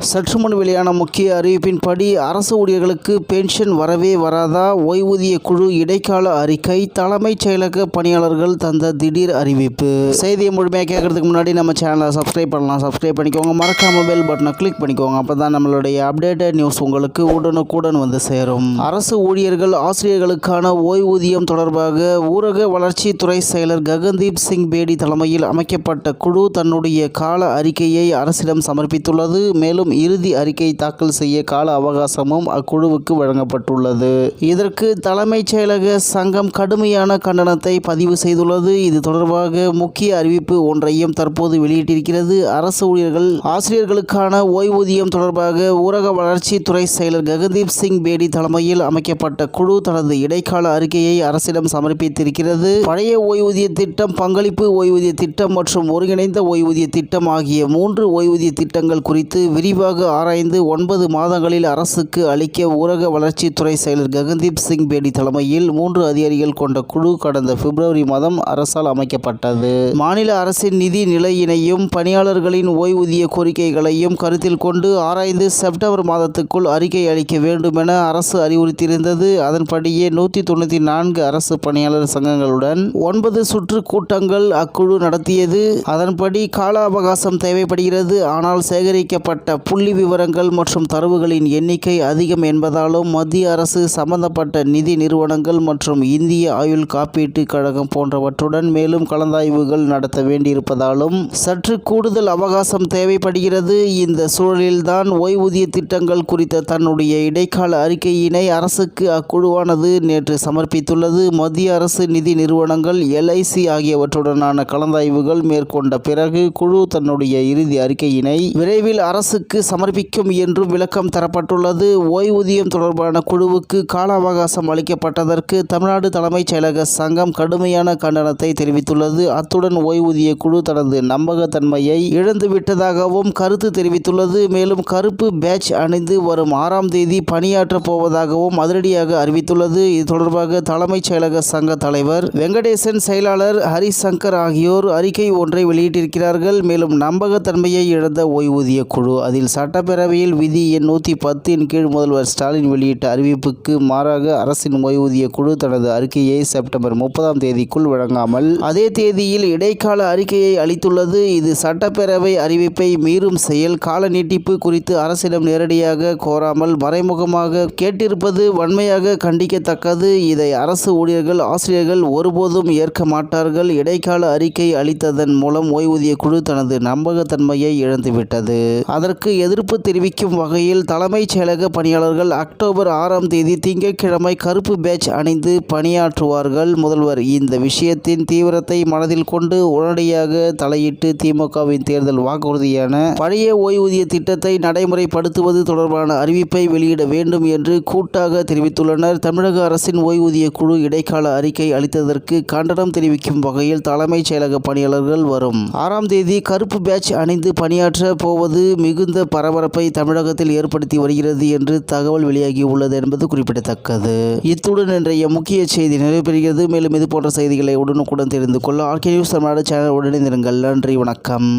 சற்று முன் வெளியான முக்கிய அறிவிப்பின்படி அரசு ஊழியர்களுக்கு பென்ஷன் வரவே வராதா? ஓய்வூதிய குழு இடைக்கால அறிக்கை. தலைமைச் செயலக பணியாளர்கள் தந்த திடீர் அறிவிப்பு. செய்தியை முழுமையாக கேட்கறதுக்கு முன்னாடி நம்ம சேனலை சப்ஸ்கிரைப் பண்ணலாம். சப்ஸ்கிரைப் பண்ணிக்கோங்க. மறக்காம பெல் பட்டனை கிளிக் பண்ணிக்கோங்க. அப்போ தான் நம்மளுடைய அப்டேட்டட் நியூஸ் உங்களுக்கு உடனுக்குடன் வந்து சேரும். அரசு ஊழியர்கள் ஆசிரியர்களுக்கான ஓய்வூதியம் தொடர்பாக ஊரக வளர்ச்சித்துறை செயலர் ககன்தீப் சிங் பேடி தலைமையில் அமைக்கப்பட்ட குழு தன்னுடைய கால அறிக்கையை அரசிடம் சமர்ப்பித்துள்ளது. மேலும் இறுதி அறிக்கை தாக்கல் செய்ய கால அவகாசமும் அக்குழுவுக்கு வழங்கப்பட்டுள்ளது. இதற்கு தலைமைச் செயலக சங்கம் கடுமையான கண்டனத்தை பதிவு செய்துள்ளது. இது தொடர்பாக முக்கிய அறிவிப்பு ஒன்றையும் தற்போது வெளியிட்டிருக்கிறது. அரசு ஊழியர்கள் ஆசிரியர்களுக்கான ஓய்வூதியம் தொடர்பாக ஊரக வளர்ச்சித்துறை செயலர் ககன்தீப் சிங் பேடி தலைமையில் அமைக்கப்பட்ட குழு தனது இடைக்கால அறிக்கையை அரசிடம் சமர்ப்பித்திருக்கிறது. பழைய ஓய்வூதிய திட்டம், பங்களிப்பு ஓய்வூதிய திட்டம் மற்றும் ஒருங்கிணைந்த ஓய்வூதிய திட்டம் ஆகிய 3 ஓய்வூதிய திட்டங்கள் குறித்து விரிவாக ஆராய்ந்து 9 மாதங்களில் அரசுக்கு அளிக்க ஊரக வளர்ச்சித்துறை செயலர் ககன்தீப் சிங் பேடி தலைமையில் 3 அதிகாரிகள் கொண்ட குழு கடந்த பிப்ரவரி மாதம் அரசால் அமைக்கப்பட்டது. மாநில அரசின் நிதி நிலையினையும் பணியாளர்களின் ஓய்வூதிய கோரிக்கைகளையும் கருத்தில் கொண்டு ஆராய்ந்து செப்டம்பர் மாதத்துக்குள் அறிக்கை அளிக்க வேண்டும் என அரசு அறிவுறுத்தியிருந்தது. அதன்படியே 194 அரசு பணியாளர் சங்கங்களுடன் 9 சுற்று கூட்டங்கள் அக்குழு நடத்தியது. அதன்படி கால அவகாசம் தேவைப்படுகிறது. ஆனால் சேகரிக்கப்பட்ட புள்ளி விவரங்கள் மற்றும் தரவுகளின் எண்ணிக்கை அதிகம் என்பதாலும் மத்திய அரசு சம்பந்தப்பட்ட நிதி நிறுவனங்கள் மற்றும் இந்திய ஆயுள் காப்பீட்டு கழகம் போன்றவற்றுடன் மேலும் கலந்தாய்வுகள் நடத்த வேண்டியிருப்பதாலும் சற்று கூடுதல் அவகாசம் தேவைப்படுகிறது. இந்த சூழலில்தான் ஓய்வூதிய திட்டங்கள் குறித்த தன்னுடைய இடைக்கால அறிக்கையினை அரசுக்கு அக்குழுவானது நேற்று சமர்ப்பித்துள்ளது. மத்திய அரசு நிதி நிறுவனங்கள், LIC ஆகியவற்றுடனான கலந்தாய்வுகள் மேற்கொண்ட பிறகு குழு தன்னுடைய இறுதி அறிக்கையினை விரைவில் அரசுக்கு சமர்ப்பிக்கும் என்றும் விளக்கம் தரப்பட்டுள்ளது. ஓய்வூதியம் தொடர்பான குழுவுக்கு கால அவகாசம் அளிக்கப்பட்டதற்கு தமிழ்நாடு தலைமைச் செயலக சங்கம் கடுமையான கண்டனத்தை தெரிவித்துள்ளது. அத்துடன் ஓய்வூதிய குழு தனது நம்பகத்தன்மையை இழந்துவிட்டதாகவும் கருத்து தெரிவித்துள்ளது. மேலும் கருப்பு பேட்ஜ் அணிந்து வரும் 6ஆம் தேதி பணியாற்றப் போவதாகவும் அதிரடியாக அறிவித்துள்ளது. இது தொடர்பாக தலைமைச் செயலக சங்க தலைவர் வெங்கடேசன், செயலாளர் ஹரிசங்கர் ஆகியோர் அறிக்கை ஒன்றை வெளியிட்டிருக்கிறார்கள். மேலும் நம்பகத்தன்மையை இழந்த ஓய்வூதிய குழு, அதில் சட்டப்பேரவையில் விதி எண் 110 கீழ் முதல்வர் ஸ்டாலின் வெளியிட்ட அறிவிப்புக்கு மாறாக அரசின் ஓய்வூதிய குழு தனது அறிக்கையை செப்டம்பர் 30ஆம் தேதிக்குள் வழங்காமல் அதே தேதியில் இடைக்கால அறிக்கையை அளித்துள்ளது. இது சட்டப்பேரவை அறிவிப்பை மீறும் செயல். கால நீட்டிப்பு குறித்து அரசிடம் நேரடியாக கோராமல் மறைமுகமாக கேட்டிருப்பது வன்மையாக கண்டிக்கத்தக்கது. இதை அரசு ஊழியர்கள், ஆசிரியர்கள் ஒருபோதும் ஏற்க மாட்டார்கள். இடைக்கால அறிக்கை அளித்ததன் மூலம் ஓய்வூதிய குழு தனது நம்பகத்தன்மையை இழந்துவிட்டது. அதற்கு எதிர்ப்பு தெரிவிக்கும் வகையில் தலைமைச் செயலக பணியாளர்கள் அக்டோபர் 6ஆம் தேதி திங்கட்கிழமை கருப்பு பேட்ஜ் அணிந்து பணியாற்றுவார்கள். முதல்வர் இந்த விஷயத்தின் தீவிரத்தை மனதில் கொண்டு உடனடியாக தலையிட்டு திமுகவின் தேர்தல் வாக்குறுதியான பழைய ஓய்வூதிய திட்டத்தை நடைமுறைப்படுத்துவது தொடர்பான அறிவிப்பை வெளியிட வேண்டும் என்று கூட்டாக தெரிவித்துள்ளனர். தமிழக அரசின் ஓய்வூதிய குழு இடைக்கால அறிக்கை அளித்ததற்கு கண்டனம் தெரிவிக்கும் வகையில் தலைமைச் செயலக பணியாளர்கள் வரும் 6ஆம் தேதி கருப்பு பேட்ஜ் அணிந்து பணியாற்ற போவது மிகுந்த பரபரப்பை தமிழகத்தில் ஏற்படுத்தி வருகிறது என்று தகவல் வெளியாகி உள்ளது என்பது குறிப்பிடத்தக்கது. இத்துடன் இன்றைய முக்கிய செய்தி நிறைவு பெறுகிறது. மேலும் இது போன்ற செய்திகளை உடனுக்குடன் தெரிந்து கொள்ள RK News தமிழ்நாடு சேனல் உடனே இருங்கள். நன்றி, வணக்கம்.